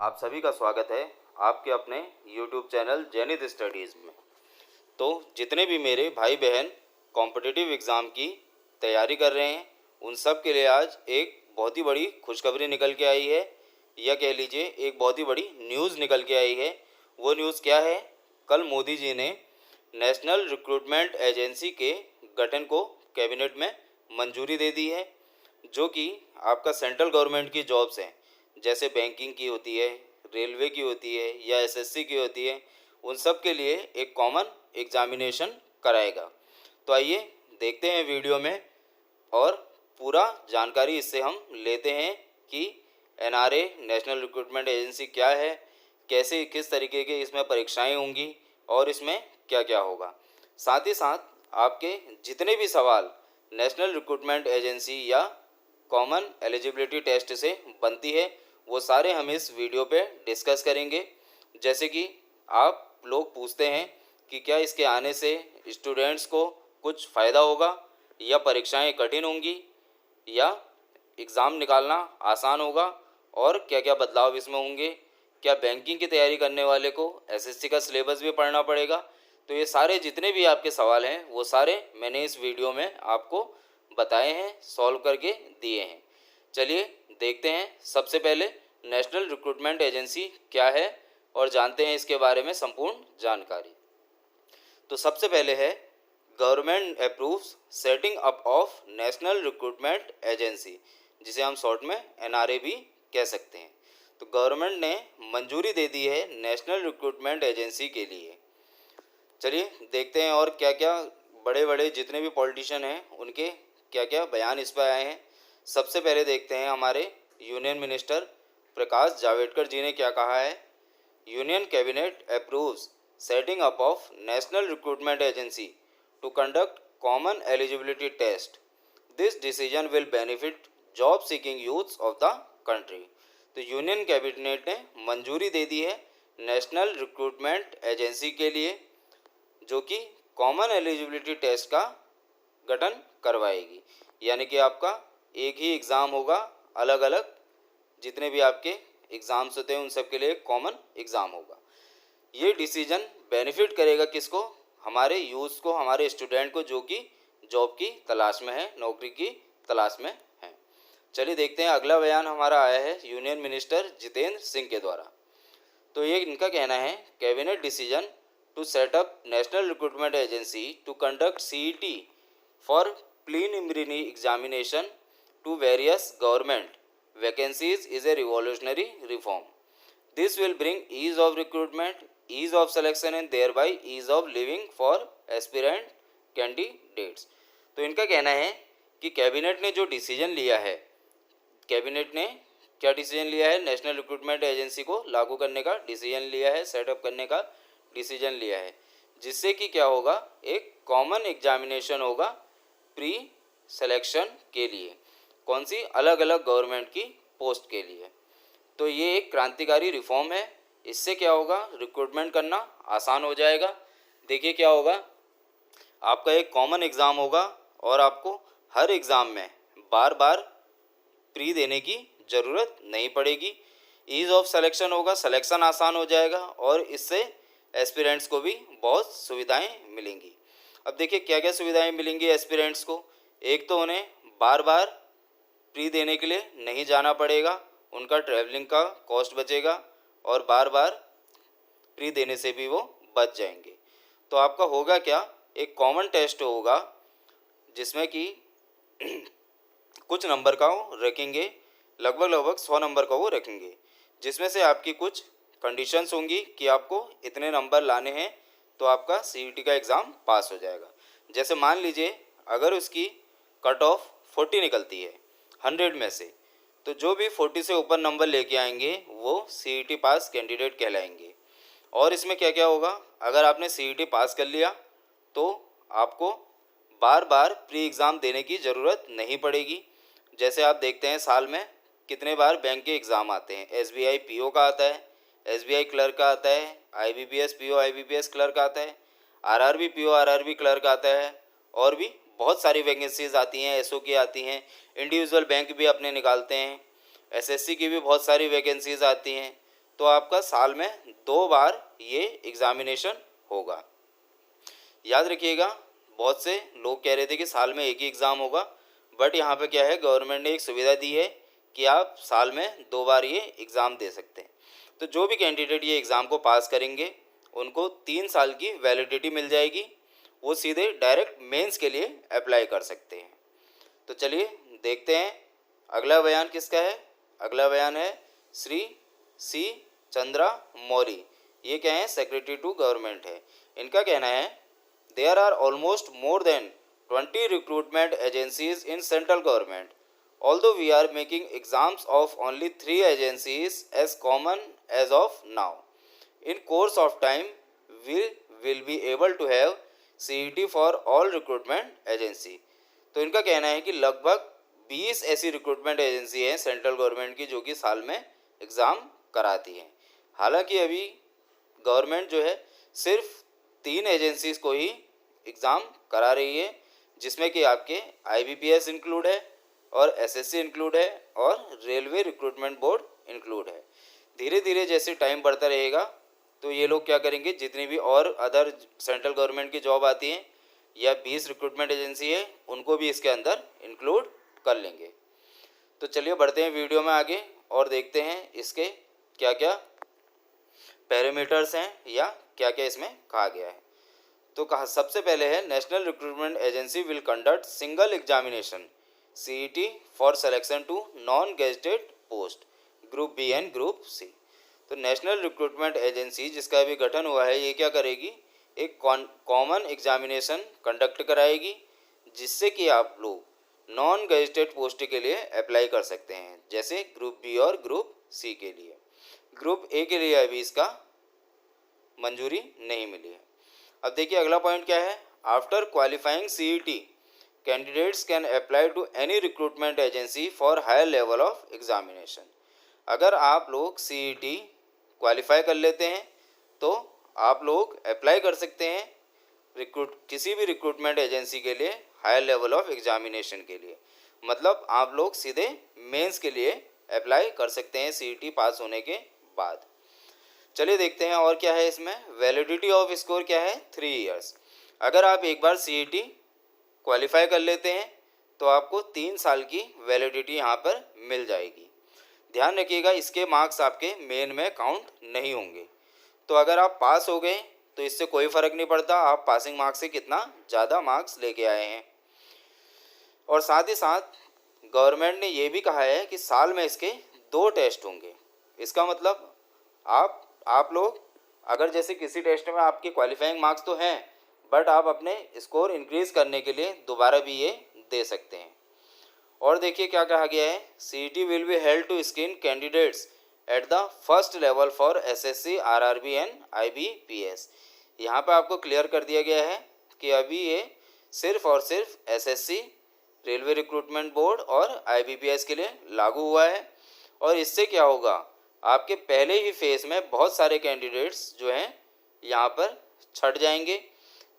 आप सभी का स्वागत है आपके अपने YouTube चैनल जैनित स्टडीज़ में। तो जितने भी मेरे भाई बहन कॉम्पिटिटिव एग्ज़ाम की तैयारी कर रहे हैं उन सब के लिए आज एक बहुत ही बड़ी खुशखबरी निकल के आई है, या कह लीजिए एक बहुत ही बड़ी न्यूज़ निकल के आई है। वो न्यूज़ क्या है? कल मोदी जी ने नेशनल रिक्रूटमेंट एजेंसी के गठन को कैबिनेट में मंजूरी दे दी है, जो कि आपका सेंट्रल गवर्नमेंट की जॉब्स हैं, जैसे बैंकिंग की होती है, रेलवे की होती है या एसएससी की होती है, उन सब के लिए एक कॉमन एग्जामिनेशन कराएगा। तो आइए देखते हैं वीडियो में और पूरा जानकारी इससे हम लेते हैं कि एनआरए नेशनल रिक्रूटमेंट एजेंसी क्या है, कैसे किस तरीके के इसमें परीक्षाएं होंगी और इसमें क्या क्या होगा। साथ ही साथ आपके जितने भी सवाल नेशनल रिक्रूटमेंट एजेंसी या कॉमन एलिजिबिलिटी टेस्ट से बनती है वो सारे हम इस वीडियो पे डिस्कस करेंगे। जैसे कि आप लोग पूछते हैं कि क्या इसके आने से स्टूडेंट्स को कुछ फ़ायदा होगा या परीक्षाएं कठिन होंगी या एग्ज़ाम निकालना आसान होगा, और क्या क्या बदलाव इसमें होंगे, क्या बैंकिंग की तैयारी करने वाले को एसएससी का सिलेबस भी पढ़ना पड़ेगा। तो ये सारे जितने भी आपके सवाल हैं वो सारे मैंने इस वीडियो में आपको बताए हैं, सॉल्व करके दिए हैं। चलिए देखते हैं सबसे पहले नेशनल रिक्रूटमेंट एजेंसी क्या है और जानते हैं इसके बारे में संपूर्ण जानकारी। तो सबसे पहले है government approves setting up of national recruitment agency, जिसे हम शॉर्ट में एनआरए भी कह सकते हैं। तो गवर्नमेंट ने मंजूरी दे दी है नेशनल रिक्रूटमेंट एजेंसी के लिए। चलिए देखते हैं और क्या क्या बड़े बड़े जितने भी पॉलिटिशियन हैं उनके क्या क्या बयान इस पर आए हैं। सबसे पहले देखते हैं हमारे यूनियन मिनिस्टर प्रकाश जावड़ेकर जी ने क्या कहा है। Union cabinet approves setting up of national recruitment agency to conduct common eligibility test. This decision will benefit job seeking youths of the country. तो यूनियन कैबिनेट ने मंजूरी दे दी है नेशनल रिक्रूटमेंट एजेंसी के लिए, जो कि कॉमन एलिजिबिलिटी टेस्ट का गठन करवाएगी। यानी कि आपका एक ही एग्ज़ाम होगा, अलग अलग जितने भी आपके एग्ज़ाम्स होते हैं उन सब के लिए कॉमन एग्ज़ाम होगा। ये डिसीजन बेनिफिट करेगा किसको? हमारे यूथ को, हमारे स्टूडेंट को, जो कि जॉब की तलाश में है, नौकरी की तलाश में है। चलिए देखते हैं अगला बयान हमारा आया है यूनियन मिनिस्टर जितेंद्र सिंह के द्वारा। तो ये इनका कहना है cabinet decision to set up national recruitment agency to conduct CET for preliminary examination to various government vacancies is a revolutionary reform. This will bring ease of recruitment, ease of selection and thereby ease of living for aspirant candidates. तो इनका कहना है कि cabinet ने जो decision लिया है, cabinet ने क्या डिसीजन लिया है? नेशनल रिक्रूटमेंट एजेंसी को लागू करने का डिसीजन लिया है, सेटअप करने का डिसीजन लिया है, जिससे कि क्या होगा, एक कॉमन एग्जामिनेशन होगा प्री सिलेक्शन के लिए, कौन सी? अलग अलग गवर्नमेंट की पोस्ट के लिए। तो ये एक क्रांतिकारी रिफॉर्म है। इससे क्या होगा? रिक्रूटमेंट करना आसान हो जाएगा। देखिए क्या होगा, आपका एक कॉमन एग्ज़ाम होगा और आपको हर एग्ज़ाम में बार बार प्री देने की ज़रूरत नहीं पड़ेगी। ईज़ ऑफ सिलेक्शन होगा, सिलेक्शन आसान हो जाएगा और इससे एस्पिरेंट्स को भी बहुत सुविधाएं मिलेंगी। अब देखिए क्या क्या सुविधाएं मिलेंगी एस्पिरेंट्स को। एक तो उन्हें बार बार प्री देने के लिए नहीं जाना पड़ेगा, उनका ट्रैवलिंग का कॉस्ट बचेगा और बार बार प्री देने से भी वो बच जाएंगे। तो आपका होगा क्या, एक कॉमन टेस्ट होगा जिसमें कि कुछ नंबर का वो रखेंगे, लगभग 100 नंबर का वो रखेंगे, जिसमें से आपकी कुछ कंडीशंस होंगी कि आपको इतने नंबर लाने हैं तो आपका सीईटी का एग्ज़ाम पास हो जाएगा। जैसे मान लीजिए अगर उसकी कट ऑफ 40 निकलती है 100 में से, तो जो भी 40 से ऊपर नंबर लेके आएंगे वो सीईटी पास कैंडिडेट कहलाएंगे। और इसमें क्या क्या होगा, अगर आपने सीईटी पास कर लिया तो आपको बार बार प्री एग्ज़ाम देने की ज़रूरत नहीं पड़ेगी। जैसे आप देखते हैं साल में कितने बार बैंक के एग्ज़ाम आते हैं, एसबीआई पीओ का आता है, एसबीआई क्लर्क का आता है, आईबीपीएस पीओ आईबीपीएस क्लर्क आता है, आरआरबी पीओ आरआरबी क्लर्क आता है, और भी बहुत सारी वैकेंसीज आती हैं, एसओ की आती हैं, इंडिविजुअल बैंक भी अपने निकालते हैं, एसएससी की भी बहुत सारी वैकेंसीज आती हैं। तो आपका साल में 2 बार ये एग्ज़ामिनेशन होगा। याद रखिएगा, बहुत से लोग कह रहे थे कि साल में एक ही एग्ज़ाम होगा, बट यहाँ पे क्या है, गवर्नमेंट ने एक सुविधा दी है कि आप साल में 2 बार ये एग्ज़ाम दे सकते हैं। तो जो भी कैंडिडेट ये एग्ज़ाम को पास करेंगे उनको 3 साल की वैलिडिटी मिल जाएगी, वो सीधे डायरेक्ट मेंस के लिए अप्लाई कर सकते हैं। तो चलिए देखते हैं अगला बयान किसका है। अगला बयान है श्री सी चंद्रा मौर्य। ये क्या है, सेक्रेटरी टू गवर्नमेंट है। इनका कहना है, there are almost more than 20 recruitment agencies in central government, although we are making exams of only 3 agencies as common as of now. In course of time, we will be able to have CET for all recruitment agency. तो इनका कहना है कि लगभग 20 ऐसी recruitment agency हैं central government की जो कि साल में एग्ज़ाम कराती हैं। हालांकि अभी गवर्नमेंट जो है सिर्फ 3 एजेंसीज को ही एग्ज़ाम करा रही है, जिसमें कि आपके IBPS इंक्लूड है और SSC इंक्लूड है और रेलवे रिक्रूटमेंट बोर्ड इंक्लूड है। धीरे धीरे जैसे टाइम बढ़ता रहेगा तो ये लोग क्या करेंगे, जितनी भी और अदर सेंट्रल गवर्नमेंट की जॉब आती हैं या 20 रिक्रूटमेंट एजेंसी है उनको भी इसके अंदर इंक्लूड कर लेंगे। तो चलिए बढ़ते हैं वीडियो में आगे और देखते हैं इसके क्या क्या पैरामीटर्स हैं या क्या क्या इसमें कहा गया है। तो कहा सबसे पहले है, national recruitment agency will conduct single examination CET for selection to non gazetted post group B and group C. तो नेशनल रिक्रूटमेंट एजेंसी जिसका अभी गठन हुआ है ये क्या करेगी, एक कॉमन एग्जामिनेशन कंडक्ट कराएगी जिससे कि आप लोग नॉन गेजेटेड पोस्ट के लिए अप्लाई कर सकते हैं, जैसे ग्रुप बी और ग्रुप सी के लिए। ग्रुप ए के लिए अभी इसका मंजूरी नहीं मिली है। अब देखिए अगला पॉइंट क्या है, after qualifying CET candidates can apply to any recruitment agency for higher level of examination. अगर आप लोग CET क्वालिफाई कर लेते हैं तो आप लोग अप्लाई कर सकते हैं किसी भी रिक्रूटमेंट एजेंसी के लिए हायर लेवल ऑफ एग्जामिनेशन के लिए। मतलब आप लोग सीधे मेंस के लिए अप्लाई कर सकते हैं CET पास होने के बाद। चलिए देखते हैं और क्या है इसमें। वैलिडिटी ऑफ स्कोर क्या है, 3 इयर्स। अगर आप एक बार CET क्वालिफाई कर लेते हैं तो आपको 3 साल की वैलिडिटी यहाँ पर मिल जाएगी। ध्यान रखिएगा इसके मार्क्स आपके मेन में काउंट नहीं होंगे। तो अगर आप पास हो गए तो इससे कोई फ़र्क नहीं पड़ता आप पासिंग मार्क्स से कितना ज़्यादा मार्क्स लेके आए हैं। और साथ ही साथ गवर्नमेंट ने ये भी कहा है कि साल में इसके 2 टेस्ट होंगे। इसका मतलब आप लोग अगर जैसे किसी टेस्ट में आपके क्वालिफाइंग मार्क्स तो हैं बट आप अपने स्कोर इंक्रीज़ करने के लिए दोबारा भी ये दे सकते हैं। और देखिए क्या कहा गया है, CET will be held to screen candidates at the first level for SSC RRB and IBPS। यहाँ पे आपको क्लियर कर दिया गया है कि अभी ये सिर्फ और सिर्फ SSC रेलवे रिक्रूटमेंट बोर्ड और IBPS के लिए लागू हुआ है। और इससे क्या होगा, आपके पहले ही फेज़ में बहुत सारे कैंडिडेट्स जो हैं यहाँ पर छट जाएंगे।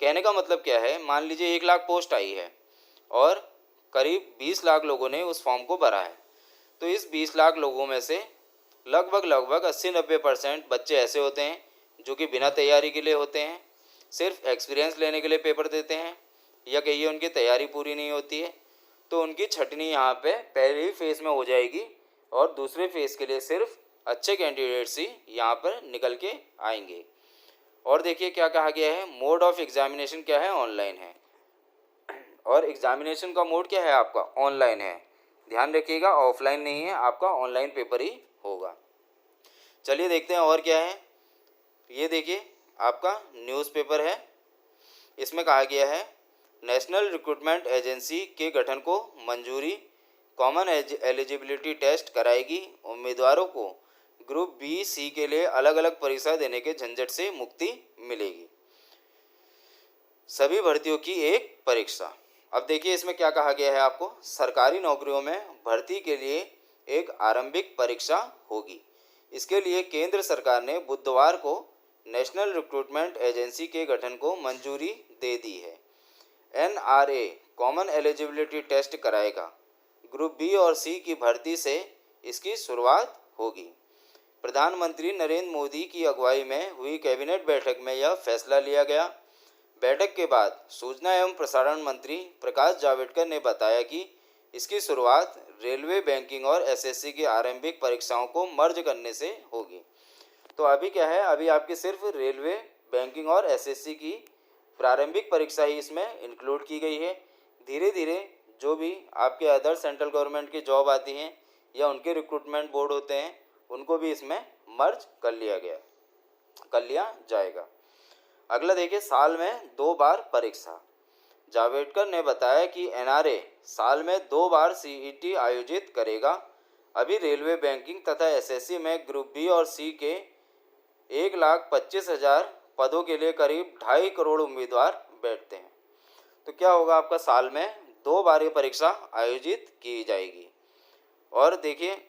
कहने का मतलब क्या है, मान लीजिए 1 लाख पोस्ट आई है और करीब 20 लाख लोगों ने उस फॉर्म को भरा है, तो इस 20 लाख लोगों में से लगभग 80-90% बच्चे ऐसे होते हैं जो कि बिना तैयारी के लिए होते हैं, सिर्फ एक्सपीरियंस लेने के लिए पेपर देते हैं या कहिए उनकी तैयारी पूरी नहीं होती है। तो उनकी छटनी यहाँ पे पहले ही फेज़ में हो जाएगी और दूसरे फेज़ के लिए सिर्फ अच्छे कैंडिडेट्स ही यहाँ पर निकल के आएंगे। और देखिए क्या कहा गया है, मोड ऑफ एग्जामिनेशन क्या है, ऑनलाइन है। और एग्जामिनेशन का मोड क्या है आपका, ऑनलाइन है। ध्यान रखिएगा ऑफलाइन नहीं है, आपका ऑनलाइन पेपर ही होगा। चलिए देखते हैं और क्या है। ये देखिए आपका न्यूज़पेपर है, इसमें कहा गया है नेशनल रिक्रूटमेंट एजेंसी के गठन को मंजूरी, कॉमन एलिजिबिलिटी टेस्ट कराएगी, उम्मीदवारों को ग्रुप बी सी के लिए अलग अलग परीक्षा देने के झंझट से मुक्ति मिलेगी, सभी भर्तियों की एक परीक्षा। अब देखिए इसमें क्या कहा गया है, आपको सरकारी नौकरियों में भर्ती के लिए एक आरंभिक परीक्षा होगी। इसके लिए केंद्र सरकार ने बुधवार को नेशनल रिक्रूटमेंट एजेंसी के गठन को मंजूरी दे दी है। NRA कॉमन एलिजिबिलिटी टेस्ट कराएगा। ग्रुप बी और सी की भर्ती से इसकी शुरुआत होगी। प्रधानमंत्री नरेंद्र मोदी की अगुवाई में हुई कैबिनेट बैठक में यह फैसला लिया गया। बैठक के बाद सूचना एवं प्रसारण मंत्री प्रकाश जावड़ेकर ने बताया कि इसकी शुरुआत रेलवे, बैंकिंग और एसएससी की आरंभिक परीक्षाओं को मर्ज करने से होगी। तो अभी क्या है, अभी आपकी सिर्फ रेलवे, बैंकिंग और एसएससी की प्रारंभिक परीक्षा ही इसमें इंक्लूड की गई है। धीरे धीरे जो भी आपके अदर सेंट्रल गवर्नमेंट की जॉब आती हैं या उनके रिक्रूटमेंट बोर्ड होते हैं, उनको भी इसमें मर्ज कर लिया जाएगा। अगला देखिए, साल में 2 बार परीक्षा। जावड़ेकर ने बताया कि एनआरए साल में 2 बार सीईटी आयोजित करेगा। अभी रेलवे, बैंकिंग तथा एसएससी में ग्रुप बी और सी के 1,25,000 पदों के लिए करीब 2.5 करोड़ उम्मीदवार बैठते हैं। तो क्या होगा, आपका साल में 2 बार ये परीक्षा आयोजित की जाएगी। और देखिए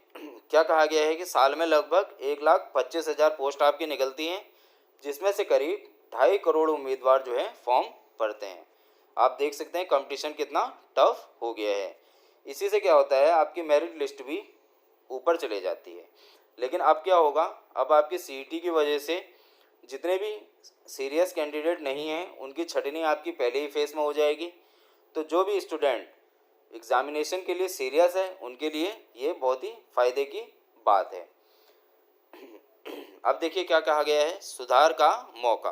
क्या कहा गया है कि साल में लगभग 1,25,000 पोस्ट आपकी निकलती हैं, जिसमें से करीब 2.5 करोड़ उम्मीदवार जो है फॉर्म भरते हैं। आप देख सकते हैं कंपटीशन कितना टफ हो गया है। इसी से क्या होता है, आपकी मेरिट लिस्ट भी ऊपर चले जाती है। लेकिन अब क्या होगा, अब आपकी सीईटी की वजह से जितने भी सीरियस कैंडिडेट नहीं हैं उनकी छटनी आपकी पहले ही फेस में हो जाएगी। तो जो भी स्टूडेंट एग्जामिनेशन के लिए सीरियस है उनके लिए ये बहुत ही फायदे की बात है। अब देखिए क्या कहा गया है, सुधार का मौका।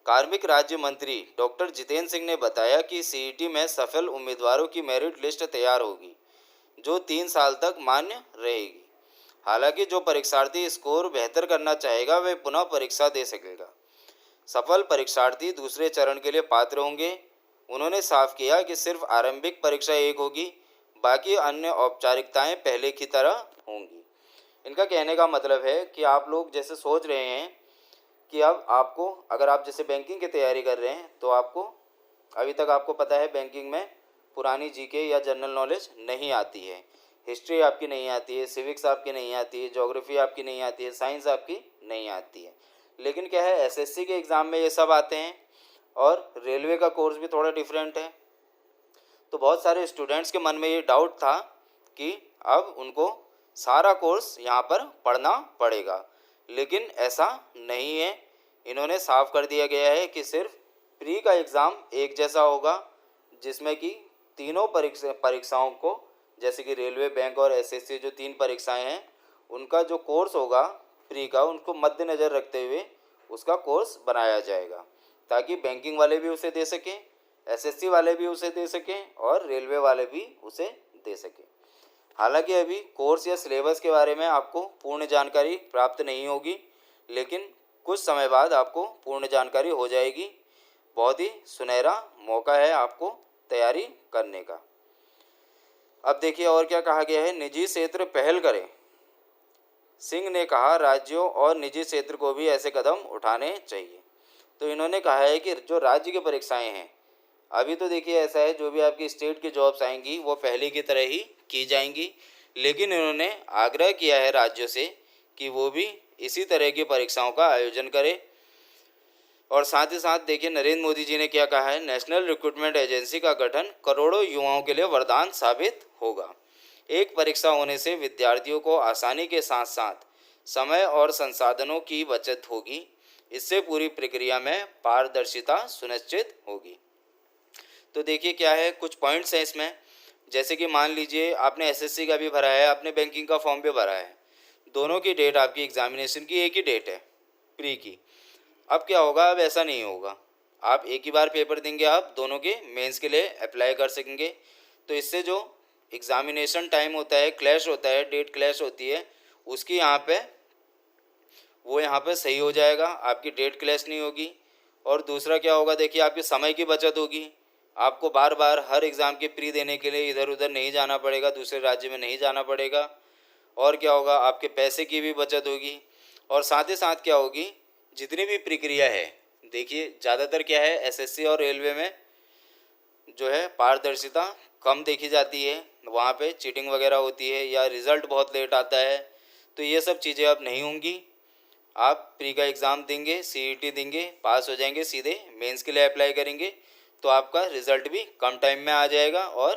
कार्मिक राज्य मंत्री डॉक्टर जितेंद्र सिंह ने बताया कि सीईटी में सफल उम्मीदवारों की मेरिट लिस्ट तैयार होगी, जो 3 साल तक मान्य रहेगी। हालांकि जो परीक्षार्थी स्कोर बेहतर करना चाहेगा वह पुनः परीक्षा दे सकेगा। सफल परीक्षार्थी दूसरे चरण के लिए पात्र होंगे। उन्होंने साफ किया कि सिर्फ आरंभिक परीक्षा एक होगी, बाकी अन्य औपचारिकताएं पहले की तरह होंगी। इनका कहने का मतलब है कि आप लोग जैसे सोच रहे हैं कि अब आपको, अगर आप जैसे बैंकिंग की तैयारी कर रहे हैं तो आपको अभी तक आपको पता है बैंकिंग में पुरानी जीके या जनरल नॉलेज नहीं आती है, हिस्ट्री आपकी नहीं आती है, सिविक्स आपकी नहीं आती है, ज्योग्राफी आपकी नहीं आती है, साइंस आपकी नहीं आती है। लेकिन क्या है, एसएससी के एग्ज़ाम में ये सब आते हैं और रेलवे का कोर्स भी थोड़ा डिफरेंट है। तो बहुत सारे स्टूडेंट्स के मन में ये डाउट था कि अब उनको सारा कोर्स यहाँ पर पढ़ना पड़ेगा, लेकिन ऐसा नहीं है। इन्होंने साफ कर दिया गया है कि सिर्फ प्री का एग्ज़ाम एक जैसा होगा, जिसमें कि तीनों परीक्षाओं को, जैसे कि रेलवे, बैंक और एसएससी जो 3 परीक्षाएं हैं, उनका जो कोर्स होगा प्री का, उनको मद्देनज़र रखते हुए उसका कोर्स बनाया जाएगा, ताकि बैंकिंग वाले भी उसे दे सकें, एसएससी वाले भी उसे दे सकें और रेलवे वाले भी उसे दे सकें। हालांकि अभी कोर्स या सिलेबस के बारे में आपको पूर्ण जानकारी प्राप्त नहीं होगी, लेकिन कुछ समय बाद आपको पूर्ण जानकारी हो जाएगी। बहुत ही सुनहरा मौका है आपको तैयारी करने का। अब देखिए और क्या कहा गया है, निजी क्षेत्र पहल करें। सिंह ने कहा राज्यों और निजी क्षेत्र को भी ऐसे कदम उठाने चाहिए। तो इन्होंने कहा है कि जो राज्य की परीक्षाएं हैं, अभी तो देखिए ऐसा है, जो भी आपकी स्टेट की जॉब्स आएंगी वो पहले की तरह ही की जाएंगी, लेकिन इन्होंने आग्रह किया है राज्यों से कि वो भी इसी तरह की परीक्षाओं का आयोजन करें। और साथ ही साथ देखिए नरेंद्र मोदी जी ने क्या कहा है, नेशनल रिक्रूटमेंट एजेंसी का गठन करोड़ों युवाओं के लिए वरदान साबित होगा। एक परीक्षा होने से विद्यार्थियों को आसानी के साथ साथ समय और संसाधनों की बचत होगी। इससे पूरी प्रक्रिया में पारदर्शिता सुनिश्चित होगी। तो देखिए क्या है, कुछ पॉइंट्स हैं इसमें, जैसे कि मान लीजिए आपने एसएससी का भी भरा है, आपने बैंकिंग का फॉर्म भी भरा है, दोनों की डेट आपकी एग्जामिनेशन की एक ही डेट है, प्री की। अब क्या होगा, अब ऐसा नहीं होगा, आप एक ही बार पेपर देंगे, आप दोनों के मेंस के लिए अप्लाई कर सकेंगे। तो इससे जो एग्जामिनेशन टाइम होता है, क्लैश होता है, डेट क्लैश होती है, उसकी यहाँ पे सही हो जाएगा, आपकी डेट क्लैश नहीं होगी। और दूसरा क्या होगा, देखिए आपके समय की बचत होगी, आपको बार बार हर एग्ज़ाम की प्री देने के लिए इधर उधर नहीं जाना पड़ेगा, दूसरे राज्य में नहीं जाना पड़ेगा। और क्या होगा, आपके पैसे की भी बचत होगी। और साथ ही साथ क्या होगी, जितनी भी प्रक्रिया है, देखिए ज़्यादातर क्या है, एसएससी और रेलवे में जो है पारदर्शिता कम देखी जाती है, वहाँ पे चीटिंग वगैरह होती है या रिज़ल्ट बहुत लेट आता है। तो ये सब चीज़ें अब नहीं होंगी। आप प्री का एग्ज़ाम देंगे, सीईटी देंगे, पास हो जाएंगे, सीधे मेंस के लिए अप्लाई करेंगे, तो आपका रिज़ल्ट भी कम टाइम में आ जाएगा और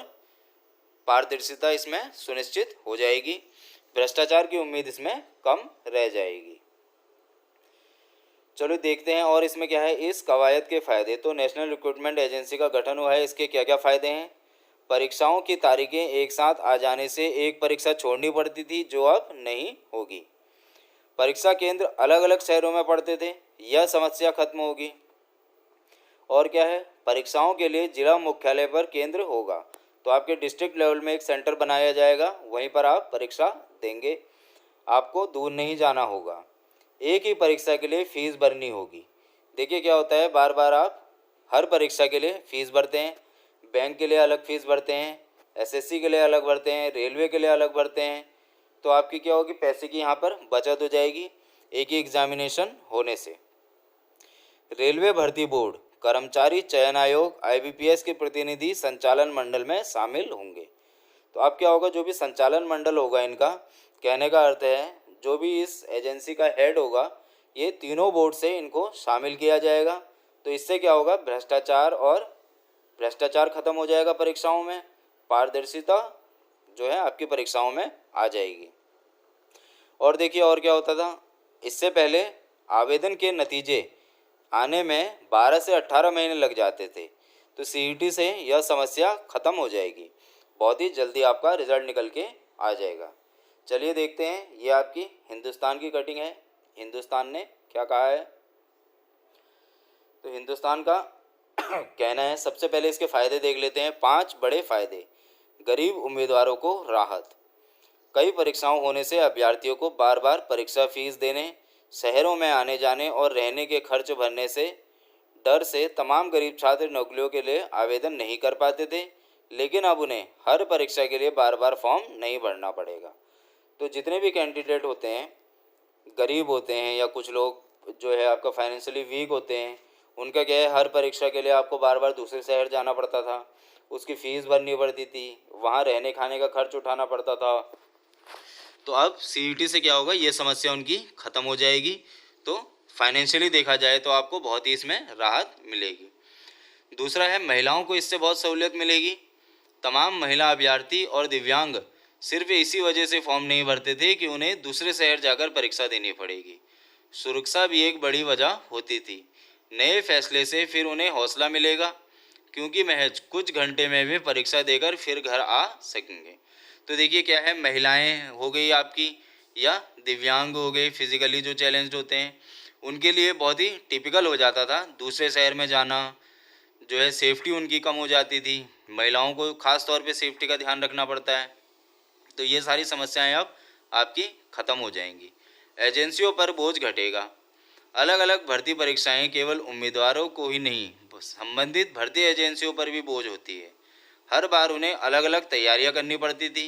पारदर्शिता इसमें सुनिश्चित हो जाएगी। भ्रष्टाचार की उम्मीद इसमें कम रह जाएगी। चलो देखते हैं और इसमें क्या है इस कवायद के फ़ायदे। तो नेशनल रिक्रूटमेंट एजेंसी का गठन हुआ है, इसके क्या क्या फ़ायदे हैं। परीक्षाओं की तारीखें एक साथ आ जाने से एक परीक्षा छोड़नी पड़ती थी, जो अब नहीं होगी। परीक्षा केंद्र अलग अलग शहरों में पड़ते थे, यह समस्या खत्म होगी। और क्या है, परीक्षाओं के लिए जिला मुख्यालय पर केंद्र होगा, तो आपके डिस्ट्रिक्ट लेवल में एक सेंटर बनाया जाएगा, वहीं पर आप परीक्षा देंगे, आपको दूर नहीं जाना होगा। एक ही परीक्षा के लिए फ़ीस भरनी होगी। देखिए क्या होता है, बार बार आप हर परीक्षा के लिए फ़ीस भरते हैं, बैंक के लिए अलग फ़ीस भरते हैं, एसएससी के लिए अलग भरते हैं, रेलवे के लिए अलग भरते हैं, तो आपकी क्या होगी, पैसे की यहाँ पर बचत हो जाएगी एक ही एग्जामिनेशन होने से। रेलवे भर्ती बोर्ड, कर्मचारी चयन आयोग, आईबीपीएस के प्रतिनिधि संचालन मंडल में शामिल होंगे। तो अब क्या होगा, जो भी संचालन मंडल होगा इनका, कहने का अर्थ है जो भी इस एजेंसी का हेड होगा, ये तीनों बोर्ड से इनको शामिल किया जाएगा। तो इससे क्या होगा, भ्रष्टाचार खत्म हो जाएगा परीक्षाओं में, पारदर्शिता जो है आपकी परीक्षाओं में आ जाएगी। और देखिए और क्या होता था, इससे पहले आवेदन के नतीजे आने में 12 से 18 महीने लग जाते थे, तो सीईटी से यह समस्या ख़त्म हो जाएगी, बहुत ही जल्दी आपका रिज़ल्ट निकल के आ जाएगा। चलिए देखते हैं, ये आपकी हिंदुस्तान की कटिंग है, हिंदुस्तान ने क्या कहा है। तो हिंदुस्तान का कहना है, सबसे पहले इसके फ़ायदे देख लेते हैं। 5 बड़े फ़ायदे। गरीब उम्मीदवारों को राहत। कई परीक्षाओं होने से अभ्यर्थियों को बार बार परीक्षा फीस देने, शहरों में आने जाने और रहने के खर्च भरने से डर से तमाम गरीब छात्र नौकरियों के लिए आवेदन नहीं कर पाते थे, लेकिन अब उन्हें हर परीक्षा के लिए बार बार फॉर्म नहीं भरना पड़ेगा। तो जितने भी कैंडिडेट होते हैं, गरीब होते हैं या कुछ लोग जो है आपका फाइनेंशियली वीक होते हैं, उनका क्या है, हर परीक्षा के लिए आपको बार बार दूसरे शहर जाना पड़ता था, उसकी फ़ीस भरनी पड़ती थी, वहाँ रहने खाने का खर्च उठाना पड़ता था। तो अब सीईटी से क्या होगा, ये समस्या उनकी ख़त्म हो जाएगी। तो फाइनेंशियली देखा जाए तो आपको बहुत ही इसमें राहत मिलेगी। दूसरा है, महिलाओं को इससे बहुत सहूलियत मिलेगी। तमाम महिला अभ्यर्थी और दिव्यांग सिर्फ इसी वजह से फॉर्म नहीं भरते थे कि उन्हें दूसरे शहर जाकर परीक्षा देनी पड़ेगी। सुरक्षा भी एक बड़ी वजह होती थी। नए फैसले से फिर उन्हें हौसला मिलेगा, क्योंकि महज कुछ घंटे में वे परीक्षा देकर फिर घर आ सकेंगे। तो देखिए क्या है, महिलाएं हो गई आपकी या दिव्यांग हो गए, फिजिकली जो चैलेंज्ड होते हैं, उनके लिए बहुत ही टिपिकल हो जाता था दूसरे शहर में जाना, जो है सेफ्टी उनकी कम हो जाती थी। महिलाओं को ख़ास तौर पे सेफ्टी का ध्यान रखना पड़ता है। तो ये सारी समस्याएं अब आपकी ख़त्म हो जाएंगी। एजेंसियों पर बोझ घटेगा। अलग अलग भर्ती परीक्षाएं केवल उम्मीदवारों को ही नहीं, संबंधित भर्ती एजेंसियों पर भी बोझ होती है। हर बार उन्हें अलग अलग तैयारियां करनी पड़ती थी,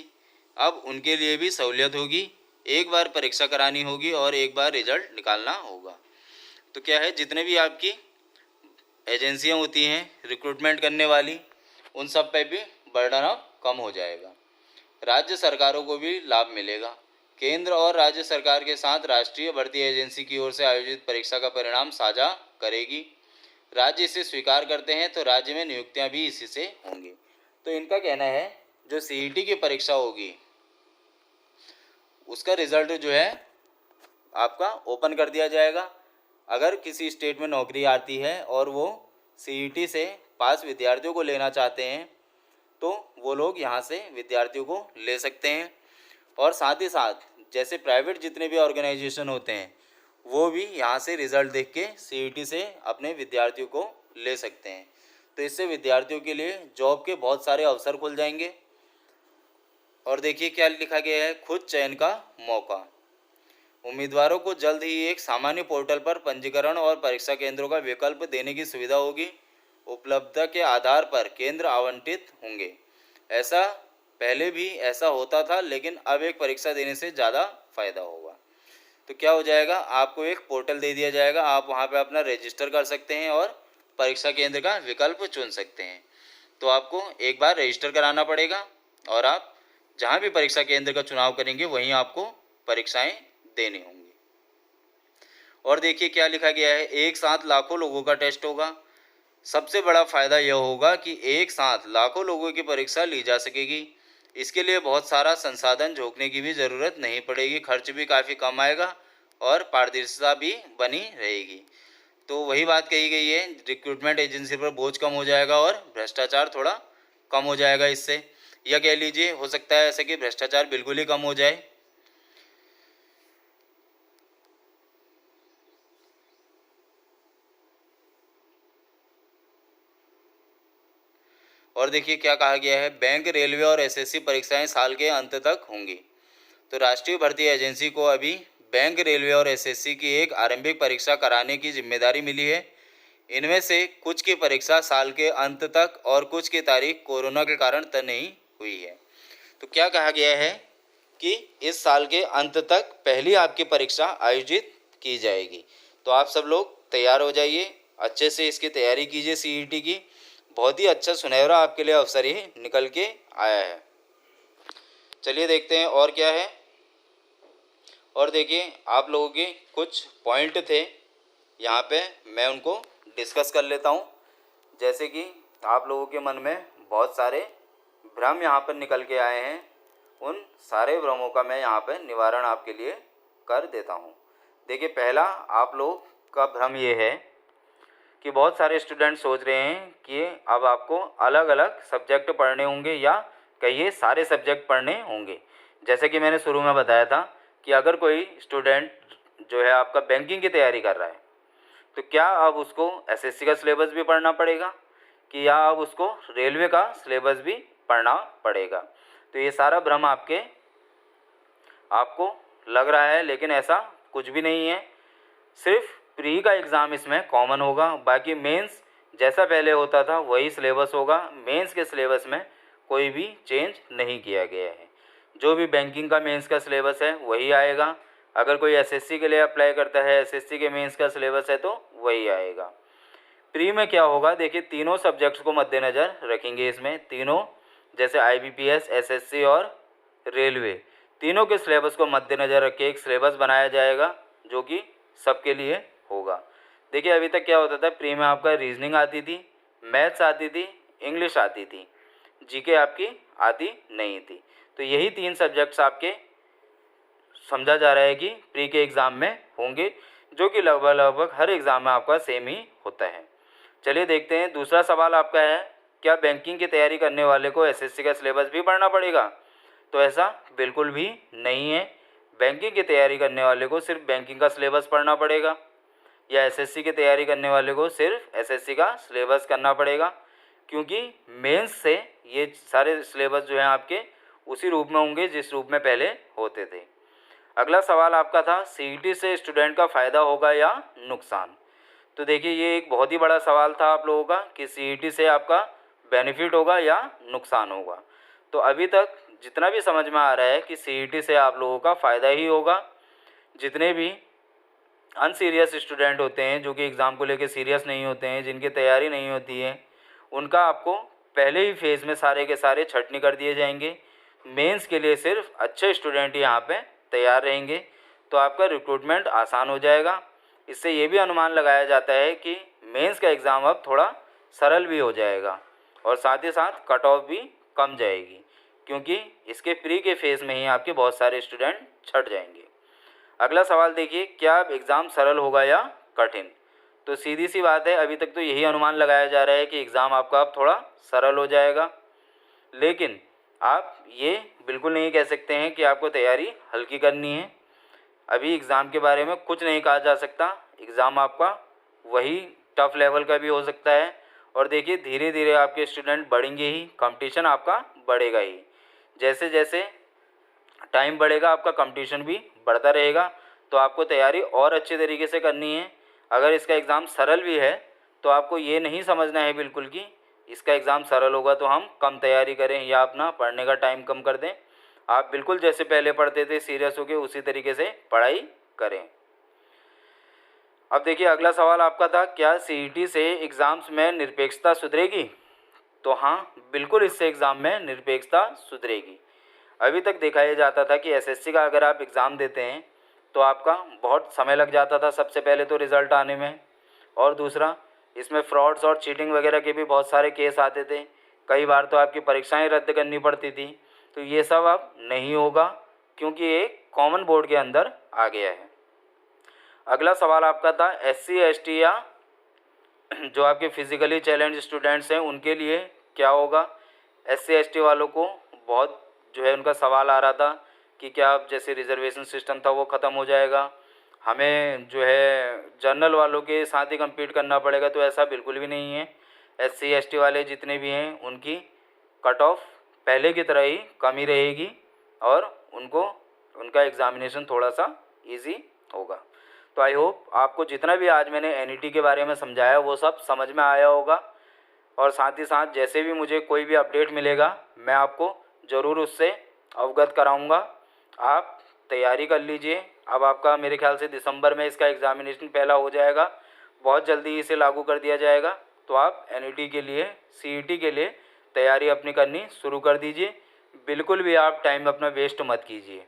अब उनके लिए भी सहूलियत होगी। एक बार परीक्षा करानी होगी और एक बार रिजल्ट निकालना होगा। तो क्या है, जितने भी आपकी एजेंसियां होती हैं रिक्रूटमेंट करने वाली, उन सब पे भी बर्डन अब कम हो जाएगा। राज्य सरकारों को भी लाभ मिलेगा। केंद्र और राज्य सरकार के साथ राष्ट्रीय भर्ती एजेंसी की ओर से आयोजित परीक्षा का परिणाम साझा करेगी। राज्य इसे स्वीकार करते हैं तो राज्य में नियुक्तियां भी इसी से होंगी। तो इनका कहना है, जो सीईटी की परीक्षा होगी उसका रिजल्ट जो है आपका ओपन कर दिया जाएगा। अगर किसी स्टेट में नौकरी आती है और वो सीईटी से पास विद्यार्थियों को लेना चाहते हैं, तो वो लोग यहाँ से विद्यार्थियों को ले सकते हैं। और साथ ही साथ जैसे प्राइवेट जितने भी ऑर्गेनाइजेशन होते हैं, वो भी यहाँ से रिज़ल्ट देख के सीईटी से अपने विद्यार्थियों को ले सकते हैं। तो इससे विद्यार्थियों के लिए जॉब के बहुत सारे अवसर खुल जाएंगे। और देखिए क्या लिखा गया है, खुद चयन का मौका। उम्मीदवारों को जल्द ही एक सामान्य पोर्टल पर पंजीकरण और परीक्षा केंद्रों का विकल्प देने की सुविधा होगी। उपलब्धता के आधार पर केंद्र आवंटित होंगे। ऐसा पहले भी ऐसा होता था, लेकिन अब एक परीक्षा देने से ज़्यादा फ़ायदा होगा। तो क्या हो जाएगा, आपको एक पोर्टल दे दिया जाएगा, आप वहाँ पे अपना रजिस्टर कर सकते हैं और परीक्षा केंद्र का विकल्प चुन सकते हैं। तो आपको एक बार रजिस्टर कराना पड़ेगा और आप जहाँ भी परीक्षा केंद्र का चुनाव करेंगे वहीं आपको परीक्षाएं देनी होंगी। और देखिए क्या लिखा गया है, एक साथ लाखों लोगों का टेस्ट होगा। सबसे बड़ा फ़ायदा यह होगा कि एक साथ लाखों लोगों की परीक्षा ली जा सकेगी। इसके लिए बहुत सारा संसाधन झोंकने की भी ज़रूरत नहीं पड़ेगी, खर्च भी काफ़ी कम आएगा और पारदर्शिता भी बनी रहेगी। तो वही बात कही गई है, रिक्रूटमेंट एजेंसी पर बोझ कम हो जाएगा और भ्रष्टाचार थोड़ा कम हो जाएगा इससे, या कह लीजिए हो सकता है ऐसा कि भ्रष्टाचार बिल्कुल ही कम हो जाए। और देखिए क्या कहा गया है, बैंक, रेलवे और एसएससी परीक्षाएं साल के अंत तक होंगी। तो राष्ट्रीय भर्ती एजेंसी को अभी बैंक, रेलवे और एसएससी की एक आरंभिक परीक्षा कराने की जिम्मेदारी मिली है। इनमें से कुछ की परीक्षा साल के अंत तक और कुछ की तारीख कोरोना के कारण तय नहीं हुई है। तो क्या कहा गया है कि इस साल के अंत तक पहली आपकी परीक्षा आयोजित की जाएगी। तो आप सब लोग तैयार हो जाइए, अच्छे से इसकी तैयारी कीजिए सीईटी की। बहुत ही अच्छा सुनहरा आपके लिए अवसर ही निकल के आया है। चलिए देखते हैं और क्या है। और देखिए आप लोगों के कुछ पॉइंट थे यहाँ पे, मैं उनको डिस्कस कर लेता हूँ। जैसे कि आप लोगों के मन में बहुत सारे भ्रम यहाँ पर निकल के आए हैं, उन सारे भ्रमों का मैं यहाँ पर निवारण आपके लिए कर देता हूँ। देखिए पहला आप लोग का भ्रम ये है कि बहुत सारे स्टूडेंट सोच रहे हैं कि अब आपको अलग अलग सब्जेक्ट पढ़ने होंगे या कहिए सारे सब्जेक्ट पढ़ने होंगे। जैसे कि मैंने शुरू में बताया था कि अगर कोई स्टूडेंट जो है आपका बैंकिंग की तैयारी कर रहा है, तो क्या अब उसको एसएससी का सिलेबस भी पढ़ना पड़ेगा कि या अब उसको रेलवे का सिलेबस भी पढ़ना पड़ेगा। तो ये सारा भ्रम आपको लग रहा है, लेकिन ऐसा कुछ भी नहीं है। सिर्फ प्री का एग्ज़ाम इसमें कॉमन होगा, बाकी मेंस जैसा पहले होता था वही सिलेबस होगा। मेंस के सिलेबस में कोई भी चेंज नहीं किया गया है। जो भी बैंकिंग का मेंस का सिलेबस है वही आएगा। अगर कोई एसएससी के लिए अप्लाई करता है, एसएससी के मेंस का सिलेबस है तो वही आएगा। प्री में क्या होगा, देखिए तीनों सब्जेक्ट्स को मद्देनज़र रखेंगे इसमें। तीनों जैसे आईबीपीएस, एसएससी और रेलवे, तीनों के सिलेबस को मद्देनज़र रख के एक सिलेबस बनाया जाएगा जो कि सबके लिए होगा। देखिए अभी तक क्या होता था, प्री में आपका रीजनिंग आती थी, मैथ्स आती थी, इंग्लिश आती थी, जीके आपकी आती नहीं थी। तो यही तीन सब्जेक्ट्स आपके समझा जा रहा है कि प्री के एग्ज़ाम में होंगे, जो कि लगभग हर एग्ज़ाम में आपका सेम ही होता है। चलिए देखते हैं दूसरा सवाल आपका है, क्या बैंकिंग की तैयारी करने वाले को एसएससी का सिलेबस भी पढ़ना पड़ेगा? तो ऐसा बिल्कुल भी नहीं है। बैंकिंग की तैयारी करने वाले को सिर्फ बैंकिंग का सिलेबस पढ़ना पड़ेगा, या एसएससी की तैयारी करने वाले को सिर्फ एसएससी का सिलेबस करना पड़ेगा, क्योंकि मेंस से ये सारे सिलेबस जो हैं आपके उसी रूप में होंगे जिस रूप में पहले होते थे। अगला सवाल आपका था, सीईटी से स्टूडेंट का फ़ायदा होगा या नुकसान? तो देखिए ये एक बहुत ही बड़ा सवाल था आप लोगों का कि सीईटी से आपका बेनिफिट होगा या नुकसान होगा। तो अभी तक जितना भी समझ में आ रहा है कि सीईटी से आप लोगों का फ़ायदा ही होगा। जितने भी अनसीरियस स्टूडेंट होते हैं, जो कि एग्ज़ाम को लेकर सीरियस नहीं होते हैं, जिनकी तैयारी नहीं होती है, उनका आपको पहले ही फेज़ में सारे के सारे छटनी कर दिए जाएंगे। मेंस के लिए सिर्फ अच्छे स्टूडेंट यहाँ पे तैयार रहेंगे, तो आपका रिक्रूटमेंट आसान हो जाएगा। इससे ये भी अनुमान लगाया जाता है कि मेंस का एग्ज़ाम अब थोड़ा सरल भी हो जाएगा और साथ ही साथ कट ऑफ भी कम जाएगी, क्योंकि इसके प्री के फेज़ में ही आपके बहुत सारे स्टूडेंट छट जाएंगे। अगला सवाल देखिए, क्या एग्ज़ाम सरल होगा या कठिन? तो सीधी सी बात है, अभी तक तो यही अनुमान लगाया जा रहा है कि एग्ज़ाम आपका अब थोड़ा सरल हो जाएगा, लेकिन आप ये बिल्कुल नहीं कह सकते हैं कि आपको तैयारी हल्की करनी है। अभी एग्ज़ाम के बारे में कुछ नहीं कहा जा सकता। एग्ज़ाम आपका वही टफ़ लेवल का भी हो सकता है। और देखिए धीरे धीरे आपके स्टूडेंट बढ़ेंगे ही, कंपटीशन आपका बढ़ेगा ही। जैसे जैसे टाइम बढ़ेगा आपका कंपटीशन भी बढ़ता रहेगा, तो आपको तैयारी और अच्छे तरीके से करनी है। अगर इसका एग्ज़ाम सरल भी है तो आपको ये नहीं समझना है बिल्कुल कि इसका एग्ज़ाम सरल होगा तो हम कम तैयारी करें या अपना पढ़ने का टाइम कम कर दें। आप बिल्कुल जैसे पहले पढ़ते थे सीरियस होकर उसी तरीके से पढ़ाई करें। अब देखिए अगला सवाल आपका था, क्या सीईटी से एग्ज़ाम्स में निरपेक्षता सुधरेगी? तो हाँ, बिल्कुल इससे एग्ज़ाम में निरपेक्षता सुधरेगी। अभी तक देखा यह जाता था कि एसएससी का अगर आप एग्ज़ाम देते हैं तो आपका बहुत समय लग जाता था, सबसे पहले तो रिज़ल्ट आने में, और दूसरा इसमें फ्रॉड्स और चीटिंग वगैरह के भी बहुत सारे केस आते थे। कई बार तो आपकी परीक्षाएं रद्द करनी पड़ती थी। तो ये सब अब नहीं होगा, क्योंकि ये कॉमन बोर्ड के अंदर आ गया है। अगला सवाल आपका था SC ST या जो आपके फिज़िकली चैलेंज स्टूडेंट्स हैं उनके लिए क्या होगा। SC ST वालों को बहुत जो है उनका सवाल आ रहा था कि क्या अब जैसे रिजर्वेशन सिस्टम था वो ख़त्म हो जाएगा, हमें जो है जनरल वालों के साथ ही कम्पीट करना पड़ेगा। तो ऐसा बिल्कुल भी नहीं है। SC ST वाले जितने भी हैं उनकी कट ऑफ पहले की तरह ही कम ही रहेगी और उनका एग्ज़ामिनेशन थोड़ा सा इजी होगा। तो आई होप आपको जितना भी आज मैंने NET के बारे में समझाया वो सब समझ में आया होगा, और साथ ही साथ जैसे भी मुझे कोई भी अपडेट मिलेगा मैं आपको ज़रूर उससे अवगत कराऊंगा। आप तैयारी कर लीजिए। अब आपका मेरे ख्याल से दिसंबर में इसका एग्ज़ामिनेशन पहला हो जाएगा, बहुत जल्दी इसे लागू कर दिया जाएगा। तो आप NET के लिए CET के लिए तैयारी अपनी करनी शुरू कर दीजिए। बिल्कुल भी आप टाइम अपना वेस्ट मत कीजिए।